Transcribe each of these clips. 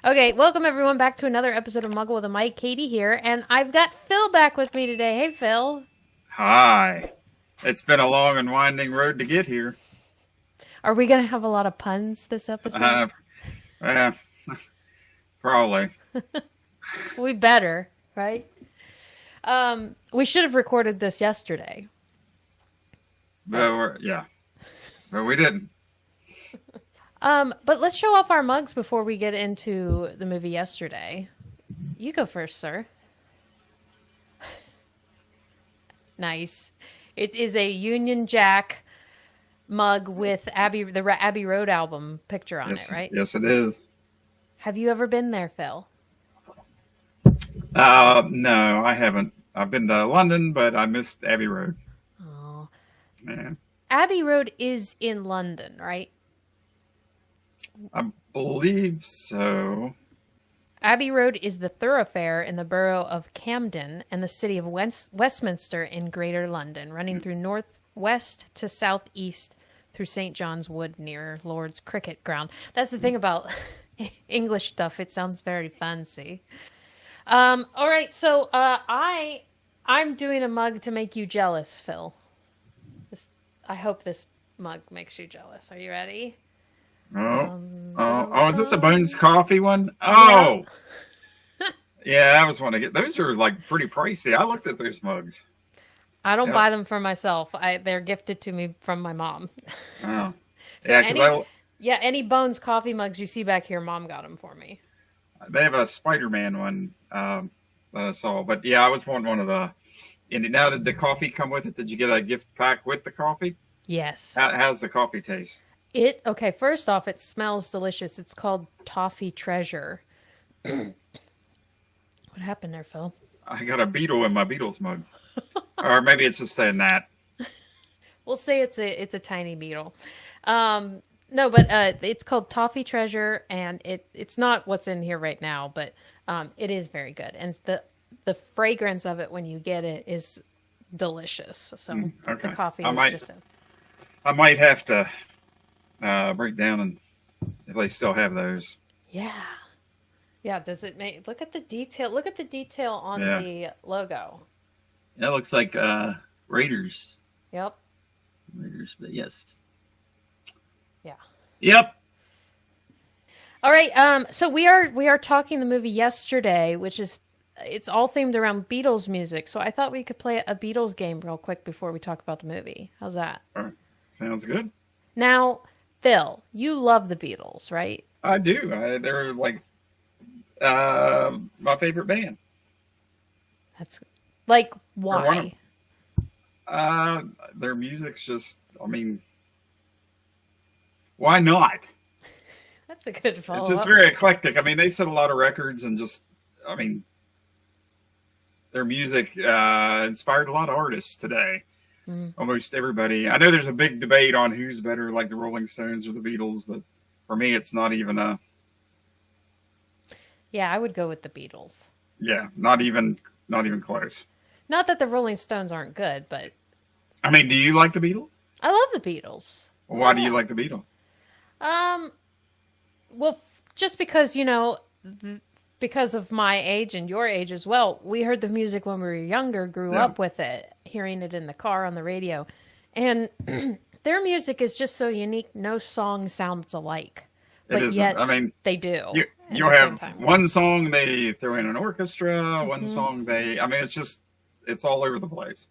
Okay, welcome everyone back to another episode of Muggle with a Mic. Katie here, and I've got Phil back with me today. Hey, Phil. Hi. It's been a long and winding road to get here. Are we going to have a lot of puns this episode? Yeah, probably. We better, right? We should have recorded this yesterday. But we didn't. But let's show off our mugs before we get into the movie yesterday. You go first, sir. Nice. It is a Union Jack mug with the Abbey Road album picture on it, right? Yes, it is. Have you ever been there, Phil? No, I haven't. I've been to London, but I missed Abbey Road. Oh. Yeah. Abbey Road is in London, right? I believe so. Abbey Road is the thoroughfare in the borough of Camden and the city of Westminster in Greater London, running through northwest to southeast through St. John's Wood near Lord's Cricket Ground. That's the thing about English stuff. It sounds very fancy. All right, so I'm doing a mug to make you jealous, Phil. I hope this mug makes you jealous. Are you ready? Is this a Bones Coffee one? Oh! Yeah, I was wanting to get... Those are, like, pretty pricey. I looked at those mugs. I don't buy them for myself. They're gifted to me from my mom. Oh. So any Bones Coffee mugs you see back here, Mom got them for me. They have a Spider-Man one that I saw. But, yeah, I was wanting one of the... And now, did the coffee come with it? Did you get a gift pack with the coffee? Yes. How's the coffee taste? Okay, first off, it smells delicious. It's called Toffee Treasure. What happened there, Phil? I got a beetle in my Beatles mug. Or maybe it's just a gnat. We'll say it's a tiny beetle. No, but it's called Toffee Treasure, and it's not what's in here right now, but it is very good. And the fragrance of it when you get it is delicious. So okay. The coffee I might have to break down and if they still have those. Yeah. Does it make... Look at the detail. Look at the detail on the logo. That looks like Raiders. Yep. Raiders, but yes. Yeah. Yep. All right. So we are talking the movie Yesterday, which is... It's all themed around Beatles music, so I thought we could play a Beatles game real quick before we talk about the movie. How's that? Sounds good. Now, Phil, you love the Beatles, right? I do. They're like my favorite band. That's like, why? Their music's just, I mean, why not? That's a good follow-up. It's just very eclectic. I mean, they set a lot of records and just, I mean, their music inspired a lot of artists today. Almost everybody. I know there's a big debate on who's better, like the Rolling Stones or the Beatles, but for me, it's not even a... Yeah, I would go with the Beatles. Yeah, not even close. Not that the Rolling Stones aren't good, but... I mean, do you like the Beatles? I love the Beatles. Why do you like the Beatles? Well, just because, because of my age and your age as well, we heard the music when we were younger, grew up with it, hearing it in the car on the radio. And their music is just so unique. No song sounds alike. But yet, I mean, they do. You'll have one song they throw in an orchestra, one song it's all over the place.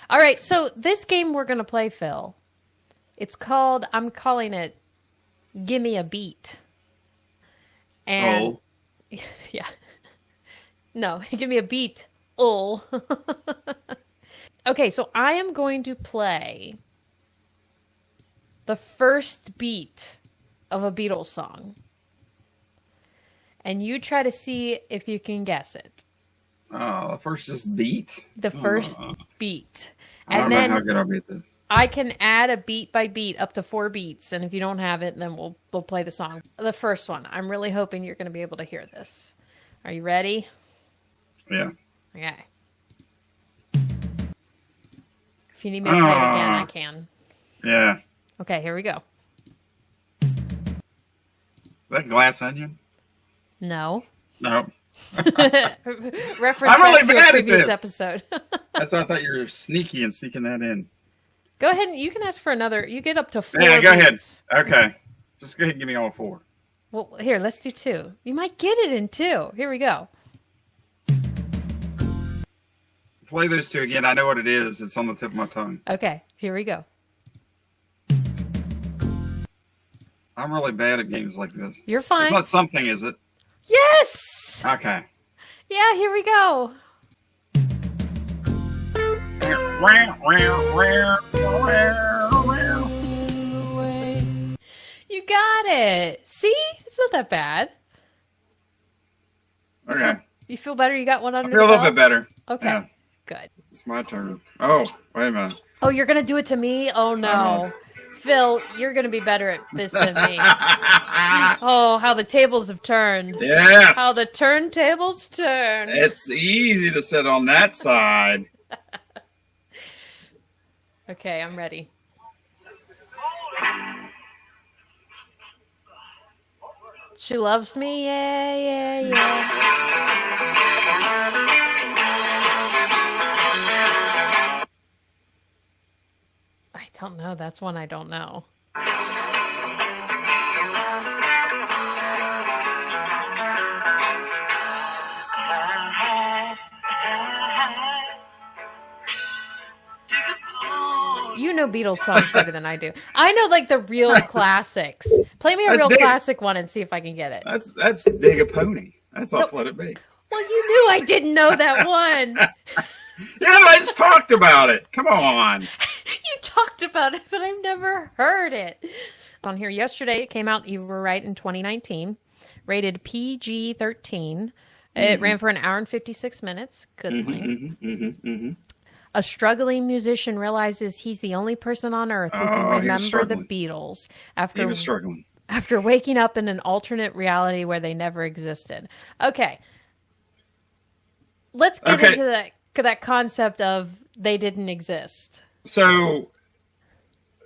All right, so this game we're going to play, Phil, I'm calling it Gimme a Beat. And yeah. No, give me a beat. Okay, so I am going to play the first beat of a Beatles song. And you try to see if you can guess it. The first just beat? The first beat. I don't know how good I'll be at this. I can add a beat by beat up to 4 beats, and if you don't have it, then we'll play the song. The first one. I'm really hoping you're going to be able to hear this. Are you ready? Yeah. Okay. If you need me to play it again, I can. Yeah. Okay, here we go. That glass onion? No. No. Reference I'm really back to bad a at previous this. episode. That's why I thought you were sneaky and sneaking that in. Go ahead and you can ask for another. You get up to 4 Yeah, go ahead. beats. Okay. Just go ahead and give me all 4. Well, here, let's do 2. You might get it in 2. Here we go. Play those 2 again. I know what it is. It's on the tip of my tongue. Okay, here we go. I'm really bad at games like this. You're fine. It's not something, is it? Yes! Okay. Yeah, here we go. You got it. See? It's not that bad. Okay. You feel better? You got one I under feel a the little belt? bit better. Okay, Yeah. good. It's my turn. Oh, wait a minute. Oh, you're going to do it to me? Oh, no. Phil, you're going to be better at this than me. Oh, how the tables have turned. Yes. How the turntables turn. It's easy to sit on that side. Okay, I'm ready. She loves me, yeah, yeah, yeah. I don't know. That's one I don't know. You know Beatles songs better than I do. I know like the real classics. Play me a That's real Dig. classic one and see if I can get it. That's Dig a Pony. That's off Let It Be. Well, you knew I didn't know that one. Yeah, I just talked about it. Come on. You talked about it, but I've never heard it. On here yesterday, it came out, you were right, in 2019. Rated PG-13. It ran for an hour and 56 minutes. Good length. A struggling musician realizes he's the only person on Earth who can Oh, he was remember the struggling. Beatles He was struggling. after waking up in an alternate reality where they never existed. Okay. Let's get into that concept of they didn't exist. So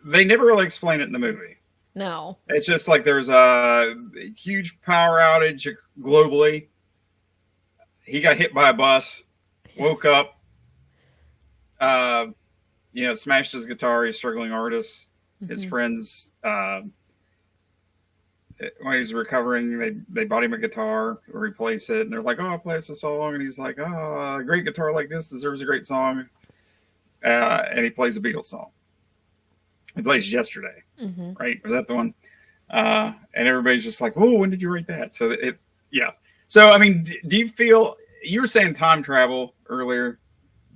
they never really explain it in the movie. No. It's just like there's a huge power outage globally. He got hit by a bus, woke up, smashed his guitar. He's a struggling artist. His friends, when he was recovering, they bought him a guitar to replace it. And they're like, oh, play us a song. And he's like, oh, a great guitar like this deserves a great song. And he plays a Beatles song. He plays Yesterday, right? Was that the one? And everybody's just like, "Whoa, when did you write that?" So yeah. So I mean, do you feel you were saying time travel earlier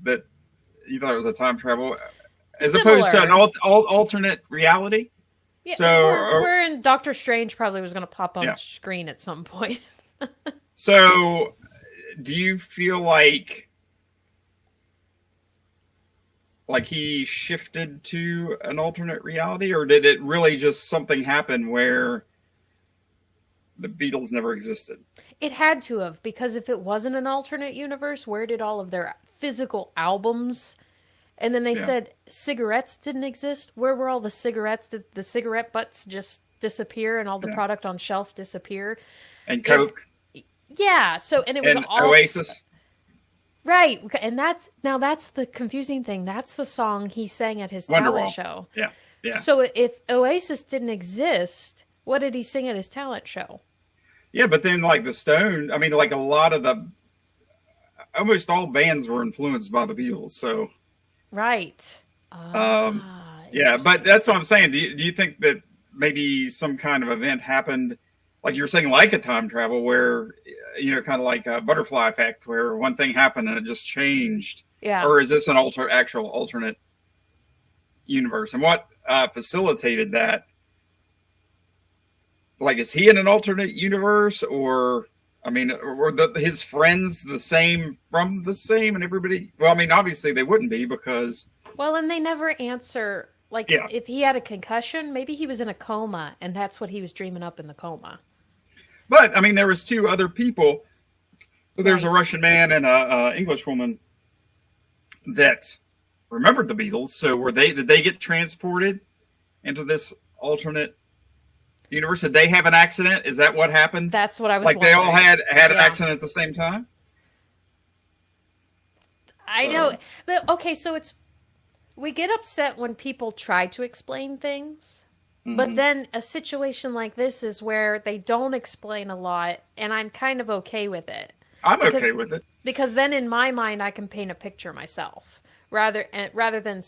that you thought it was a time travel as opposed to an alternate reality? Yeah, So we're in Doctor Strange. Probably was going to pop on screen at some point. So, do you feel like he shifted to an alternate reality, or did it really just something happen where the Beatles never existed? It had to have, because if it wasn't an alternate universe, where did all of their physical albums? And then they said cigarettes didn't exist. Where were all the cigarettes? Did the cigarette butts just disappear and all the product on shelf disappear? And Coke? Yeah. So, and it was And all Oasis? Right. And that's the confusing thing. That's the song he sang at his talent show. Yeah. Yeah. So if Oasis didn't exist, what did he sing at his talent show? Yeah, but then like the Stone, I mean, like a lot of almost all bands were influenced by the Beatles. So, right. Yeah, but that's what I'm saying. Do you think that maybe some kind of event happened, like you were saying, like a time travel where, kind of like a butterfly effect where one thing happened and it just changed? Yeah. Or is this an actual alternate universe? And what facilitated that? Like, is he in an alternate universe, or, I mean, were his friends the same from the same and everybody? Well, I mean, obviously they wouldn't be because. Well, and they never answer. Like, if he had a concussion, maybe he was in a coma, and that's what he was dreaming up in the coma. But, I mean, there was 2 other people. There's a Russian man and a English woman that remembered the Beatles. So did they get transported into this alternate universe? Did they have an accident? Is that what happened? That's what I was like wondering. they all had an Yeah. accident at the same time? I know. But, okay, so we get upset when people try to explain things. But then a situation like this is where they don't explain a lot, and I'm kind of okay with it. I'm okay with it. Because then in my mind, I can paint a picture myself rather than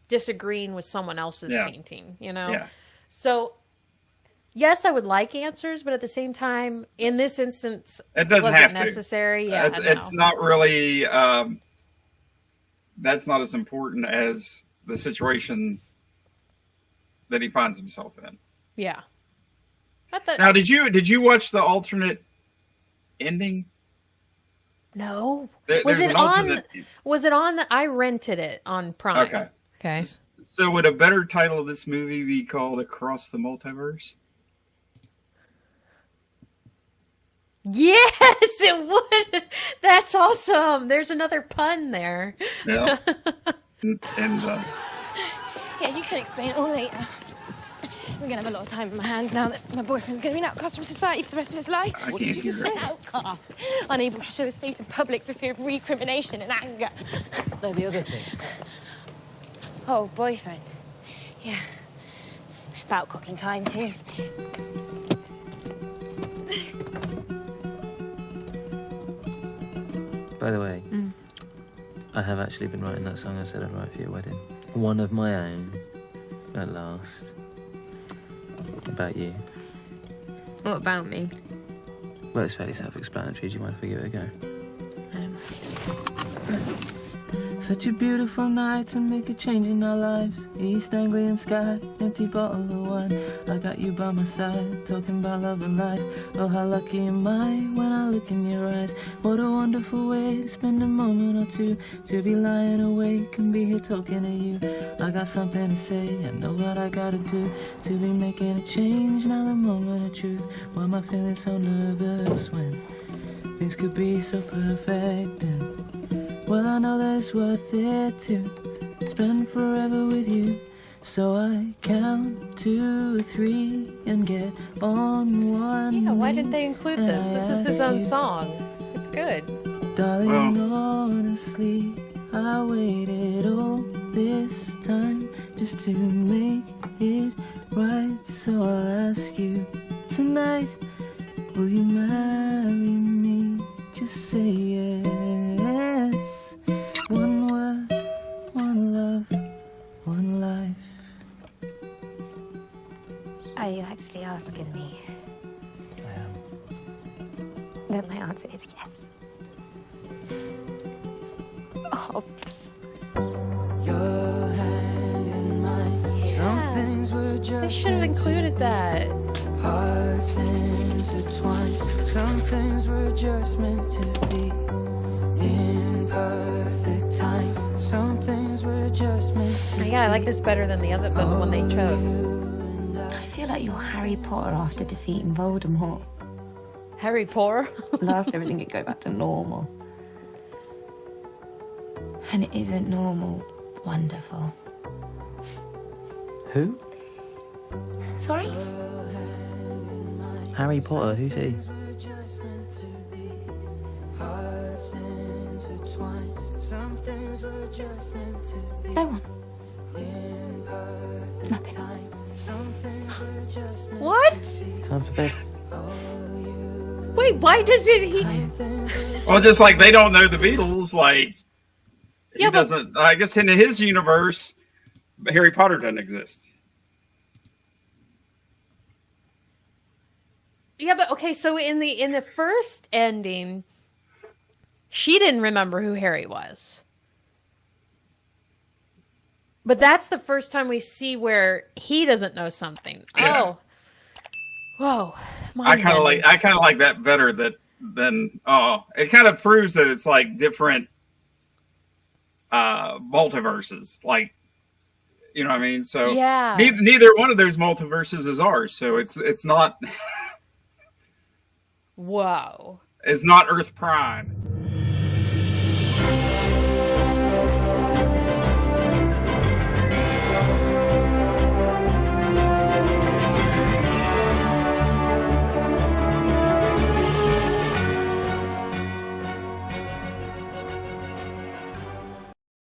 disagreeing with someone else's painting, you know? Yeah. So, yes, I would like answers, but at the same time, in this instance, It doesn't wasn't have to. necessary. Yeah, it's not really, that's not as important as the situation that he finds himself in. Yeah. Now, did you watch the alternate ending? No. There's an alternate. Was it on? I rented it on Prime. Okay. Okay. So would a better title of this movie be called Across the Multiverse? Yes, it would. That's awesome. There's another pun there. Yeah. Yeah, you can explain it all later. We're going to have a lot of time on my hands now that my boyfriend's going to be an outcast from society for the rest of his life. I can't hear An outcast. Unable to show his face in public for fear of recrimination and anger. No, the other thing. Oh, boyfriend. Yeah. About cooking time, too. By the way, I have actually been writing that song I said I'd write for your wedding. One of my own, at last. About you. What about me? Well, it's fairly self-explanatory. Do you mind if we give it a go? Such a beautiful night to make a change in our lives. East Anglian sky, empty bottle of wine. I got you by my side, talking about love and life. Oh, how lucky am I when I look in your eyes. What a wonderful way to spend a moment or two. To be lying awake and be here talking to you. I got something to say, I know what I gotta do. To be making a change, now the moment of truth. Why am I feeling so nervous when things could be so perfect? And well, I know that it's worth it to spend forever with you. So I count 2 or 3 and get on one. Yeah, why didn't they include this? This is his own song. It's good. Darling, honestly, I waited all this time just to make it right. So I'll ask you tonight, will you marry me? Just say yes. One word, one love, one life. Are you actually asking me? I am. Then my answer is yes. Ops. Your hand in mine. Some things were just They should have included that. hearts intertwined. Some things were just meant to be in perfect time. Some things were just meant to be. Yeah, I like this better than the one they chose. I feel like you're Harry Potter after defeating Voldemort. Harry Potter. Last, everything could go back to normal. And it isn't normal. Wonderful. Who? Sorry? Harry Potter, who's he? No one. Nothing. What? Time for bed. Wait, why doesn't he? Well, just like they don't know the Beatles, like Yeah, he but- doesn't. I guess in his universe, Harry Potter doesn't exist. Yeah, but okay, so in the first ending, she didn't remember who Harry was. But that's the first time we see where he doesn't know something. Yeah. Oh. Whoa. I kind of like that better than it kind of proves that it's like different multiverses, like, you know what I mean? So Yeah. neither one of those multiverses is ours, so it's not Whoa. it's not Earth Prime.